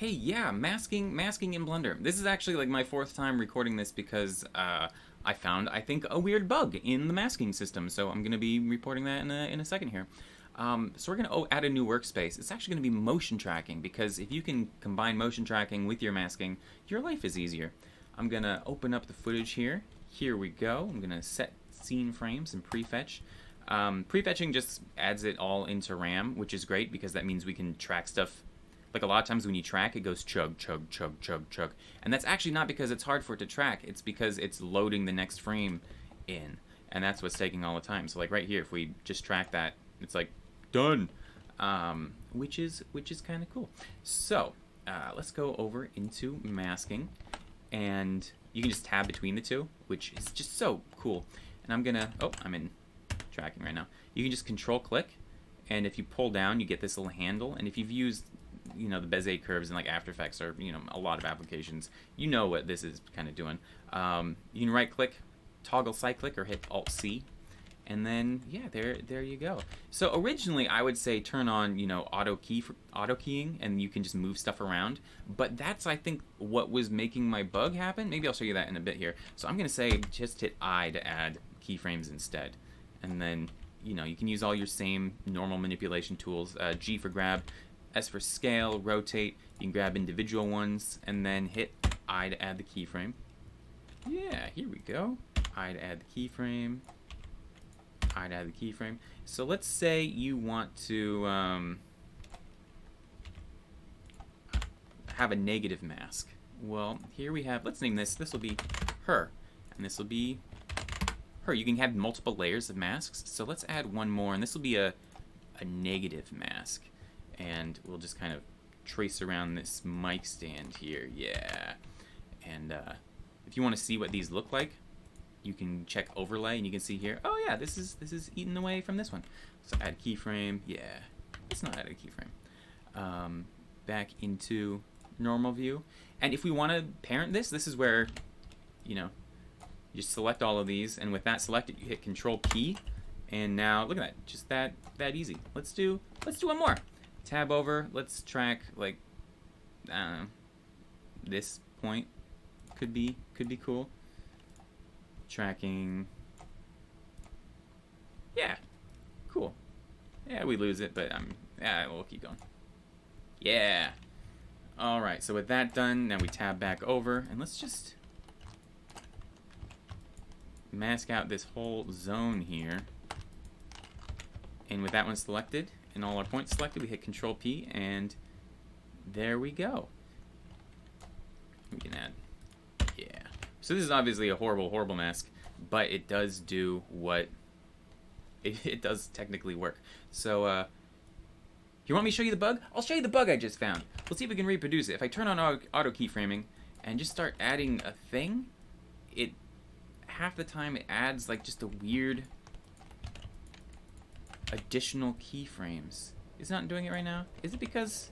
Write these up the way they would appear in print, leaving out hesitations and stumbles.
Hey, yeah, masking in Blender. This is actually like my fourth time recording this because I found, I think, a weird bug in the masking system. So I'm gonna be reporting that in a second here. So we're gonna add a new workspace. It's actually gonna be motion tracking because if you can combine motion tracking with your masking, your life is easier. I'm gonna open up the footage here. Here we go. I'm gonna set scene frames and prefetch. Prefetching just adds it all into RAM, which is great because that means we can track stuff. Like a lot of times when you track, it goes chug, chug, chug, chug, chug. And that's actually not because it's hard for it to track. It's because it's loading the next frame in. And that's what's taking all the time. So like right here, if we just track that, it's like done. Which is kind of cool. So let's go over into masking. And you can just tab between the two, which is just so cool. And I'm gonna, oh, I'm in tracking right now. You can just control click. And if you pull down, you get this little handle. And if you've used the Bezier curves in like After Effects or a lot of applications, you know what this is kind of doing. You can right click, toggle cyclic, or hit Alt C, and then yeah, there you go. So originally I would say turn on auto keying, and you can just move stuff around. But that's, I think, what was making my bug happen. Maybe I'll show you that in a bit here. So I'm gonna say just hit I to add keyframes instead, and then you can use all your same normal manipulation tools. G for grab, S for scale, rotate. You can grab individual ones and then hit I to add the keyframe. Yeah, here we go. I to add the keyframe. I to add the keyframe. So let's say you want to have a negative mask. Well, here we have, let's name this. This will be her, and this will be her. You can have multiple layers of masks. So let's add one more, and this will be a negative mask. And we'll just kind of trace around this mic stand here. Yeah. And if you want to see what these look like, you can check overlay, and you can see here, oh yeah, this is eaten away from this one. So add keyframe. Yeah, it's not add a keyframe. Back into normal view. And if we want to parent this is where you just select all of these, and with that selected, you hit Control P, and now look at that, just that easy. Let's do one more. Tab over. Let's track like this point. Could be cool. Tracking. Yeah, cool. Yeah, we lose it, but we'll keep going. Yeah. All right. So with that done, now we tab back over, and let's just mask out this whole zone here. And with that one selected and all our points selected, we hit Control P, and there we go. We can add, yeah. So this is obviously a horrible mask, but it does do what it does technically work. So you want me to show you the bug? I'll show you the bug I just found. Let's see if we can reproduce it. If I turn on auto keyframing and just start adding a thing, it half the time it adds like just a weird additional keyframes. It's not doing it right now. Is it because,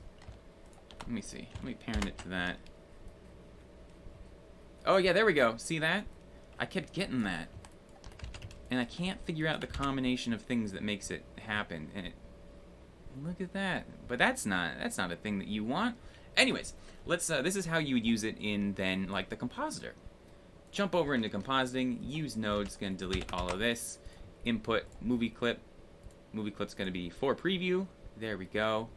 let me see, let me parent it to that. Oh yeah, there we go. See that? I kept getting that, and I can't figure out the combination of things that makes it happen. And look at that. But that's not a thing that you want. Anyways, let's this is how you would use it in then like the compositor. Jump over into compositing, use nodes, gonna delete all of this. Input movie clip. Movie clip's gonna be for preview. There we go.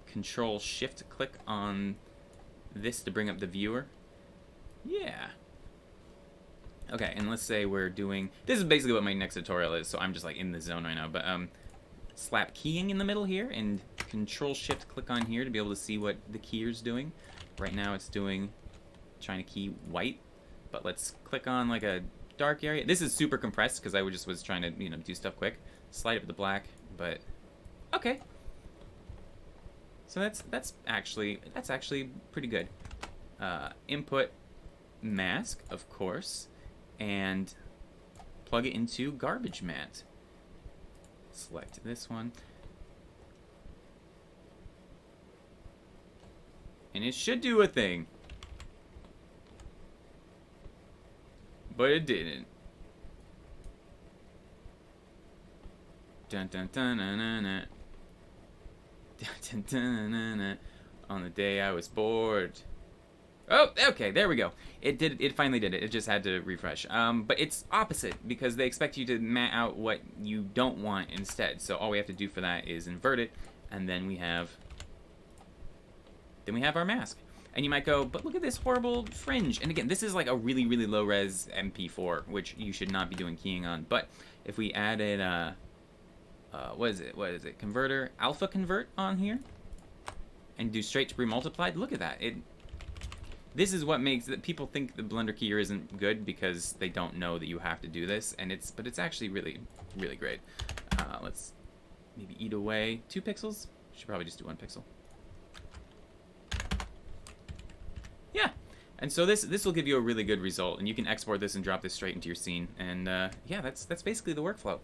Control Shift click on this to bring up the viewer. Yeah. Okay, and let's say we're doing, this is basically what my next tutorial is, so I'm just like in the zone right now, but slap keying in the middle here, and Control Shift click on here to be able to see what the keyer's doing. Right now it's trying to key white, but let's click on like a dark area. This is super compressed because I was trying to do stuff quick. Slide it to black, but okay. So that's actually pretty good. Input mask, of course, and plug it into garbage mat. Select this one, and it should do a thing. But it didn't. Dun dun dun dun dun dun. On the day I was bored. Oh, okay, there we go. It did. It finally did it. It just had to refresh. But it's opposite because they expect you to mat out what you don't want instead. So all we have to do for that is invert it, and then we have our mask. And you might go, but look at this horrible fringe. And again, this is like a really, really low res MP4, which you should not be doing keying on. But if we added what is it? Converter, alpha convert on here, and do straight to pre-multiplied. Look at that. This is what makes that people think the Blender keyer isn't good because they don't know that you have to do this, but it's actually really, really great. Let's maybe eat away 2 pixels. Should probably just do 1 pixel. Yeah, and so this will give you a really good result, and you can export this and drop this straight into your scene. And yeah, that's basically the workflow.